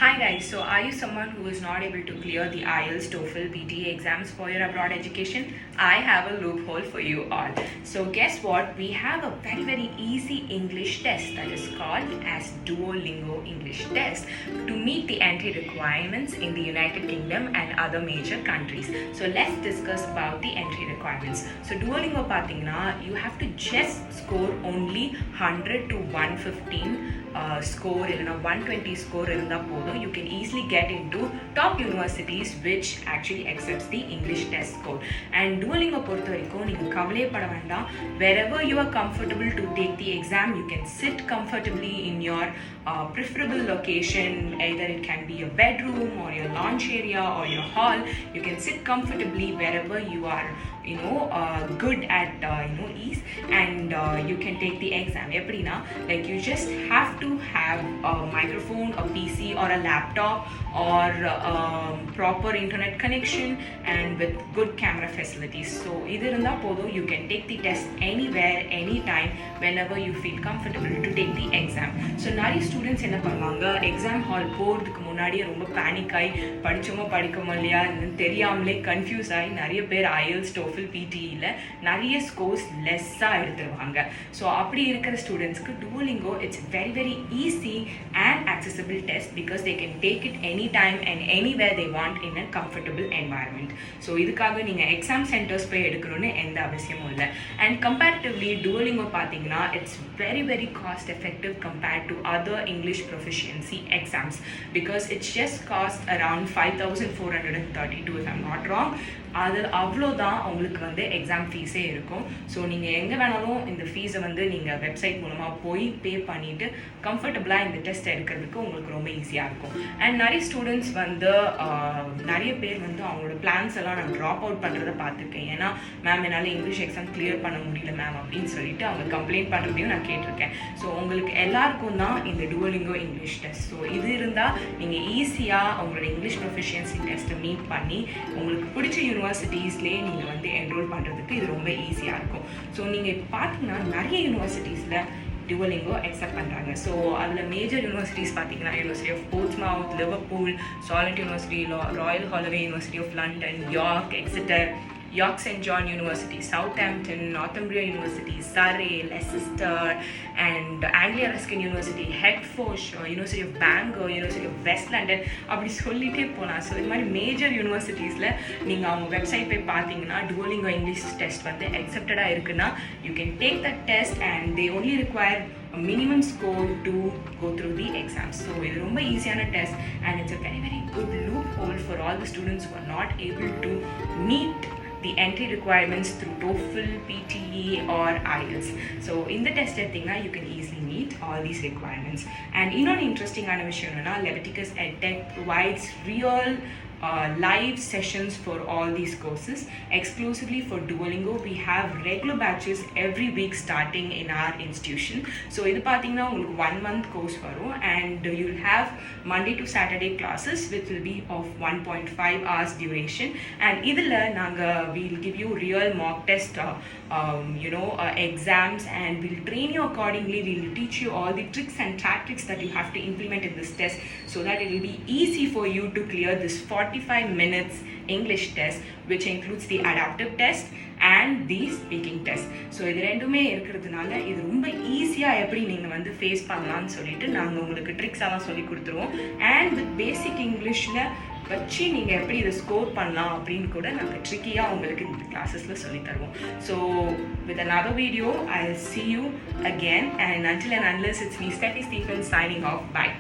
Hi guys, so are you someone who is not able to clear the IELTS, TOEFL, PTE exams for your abroad education? I have a loophole for you all. So guess what? We have a very easy English test that is called as Duolingo English Test to meet the entry requirements in the United Kingdom and other major countries. So let's discuss about the entry requirements. So Duolingo pathina, you have to just score only 100 to 115 score in a 120 score in the podo, you can easily get into top universities which actually accepts the English test score. And Duolingo பொறுத்த வரைக்கும் நீங்க கவலைப்பட வேண்டாம். Wherever you are comfortable to take the exam, you can sit comfortably in your preferable location. Either it can be your bedroom or your lounge area or your hall. You can sit comfortably wherever you are good at ease, and you can take the exam. Eppadina, like you just have to have a microphone, a PC or a laptop or proper internet connection and with good camera facilities. So either irundha podum, you can take the test anywhere, anytime, whenever you feel comfortable to take the exam. So nari students enna pannuvanga, exam hall போறதுக்கு முன்னாடியே ரொம்ப panic ஆகி படிச்சோமோ படிக்கமோ இல்லையா தெரியாமலே confuse ஆகி நிறைய பேர் IELTS, TOEFL, PTEல நிறைய ஸ்கோர்ஸ் லெஸ்ஸாக எடுத்துருவாங்க. ஸோ அப்படி இருக்கிற ஸ்டூடெண்ட்ஸ்க்கு Duolingo it's very easy and accessible test because they can take it anytime and anywhere they want in a comfortable environment. So இதுக்காக நீங்கள் எக்ஸாம் சென்டர்ஸ் போய் எடுக்கணும்னு எந்த அவசியமும் இல்லை. அண்ட் கம்பேரிட்டிவ்லி Duolingo பார்த்தீங்கன்னா it's very cost effective compared to other English proficiency exams because it's just cost around 5,432 if I'm not wrong. அது அவ்வளோதான் உங்களுக்கு வந்து எக்ஸாம் ஃபீஸே இருக்கும். ஸோ நீங்கள் எங்கே வேணாலும் இந்த ஃபீஸை வந்து நீங்கள் வெப்சைட் மூலமாக போய் பே பண்ணிவிட்டு கம்ஃபர்டபுளாக இந்த டெஸ்ட் எடுக்கிறதுக்கு உங்களுக்கு ரொம்ப ஈஸியாக இருக்கும். அண்ட் நிறைய ஸ்டூடெண்ட்ஸ் வந்து நிறைய பேர் வந்து அவங்களோட பிளான்ஸ் எல்லாம் நான் ட்ராப் அவுட் பண்ணுறதை பார்த்துருக்கேன். ஏன்னா மேம் என்னால் இங்கிலீஷ் எக்ஸாம் கிளியர் பண்ண முடியல மேம் அப்படின்னு சொல்லிட்டு அவங்க கம்ப்ளைண்ட் பண்ணுறதையும் நான் கேட்டிருக்கேன். ஸோ உங்களுக்கு எல்லாருக்கும் தான் இந்த Duolingo இங்கிலீஷ் டெஸ்ட். ஸோ இது இருந்தால் நீங்கள் ஈஸியாக உங்களோட இங்கிலீஷ் ப்ரொஃபிஷியன்சி டெஸ்ட்டை மீட் பண்ணி உங்களுக்கு பிடிச்ச யூனிவர்சிட்டிஸ்லேயே நீங்கள் வந்து என்ரோல் பண்ணுறதுக்கு இது ரொம்ப ஈஸியாக இருக்கும். ஸோ நீங்கள் இப்போ பார்த்தீங்கன்னா நிறைய யூனிவர்சிட்டிஸில் Duolingo accept பண்ணுறாங்க. ஸோ அதில் மேஜர் யூனிவர்சிட்டிஸ் பார்த்தீங்கன்னா university of Portsmouth, Liverpool, Solent university, Royal Holloway university of London, York, Exeter, York St. John University, Southampton, Northumbria University, Surrey, Leicester, and Anglia Ruskin University, Hertfordshire, University of Bangor, University of West London, அப்படி சொல்லிட்டே போகலாம். So இது மாதிரி major யூனிவர்சிட்டிஸில் நீங்கள் அவங்க website போய் பார்த்தீங்கன்னா Duolingo English test வந்து அக்செப்டடாக இருக்குன்னா you can take that test and they only require a minimum score to go through the exams. So இது ரொம்ப ஈஸியான test and it's a very good loophole for all the students who are not able to meet the entry requirements through TOEFL, PTE or IELTS. So in the test setting you can easily meet all these requirements. And இன்னொரு இன்ட்ரெஸ்டிங்கான விஷயம் என்னன்னா Leviticus EdTech provides real live sessions for all these courses exclusively for Duolingo. We have regular batches every week starting in our institution. So idu pathina ungalku 1 month course varum and you'll have Monday to Saturday classes which will be of 1.5 hours duration. And idhula nanga we'll give you real mock test exams and we'll train you accordingly. We'll teach you all the tricks and tactics that you have to implement in this test so that it will be easy for you to clear this 45 minutes English test which includes the adaptive test and the speaking test. So இது ரெண்டுமே இருக்கிறதுனால இது ரொம்ப ஈஸியாக எப்படி நீங்கள் வந்து face பண்ணலான்னு சொல்லிட்டு நாங்கள் உங்களுக்கு ட்ரிக்ஸ் எல்லாம் சொல்லி கொடுத்துருவோம். அண்ட் வித் பேசிக் இங்கிலீஷில் வச்சு நீங்கள் எப்படி இதை ஸ்கோர் பண்ணலாம் அப்படின்னு கூட நாங்கள் ட்ரிக்கியாக உங்களுக்கு இந்த கிளாஸஸில் சொல்லி தருவோம். So with another video I'll see you again and until and unless it's me Steffi Stephens signing off. Bye.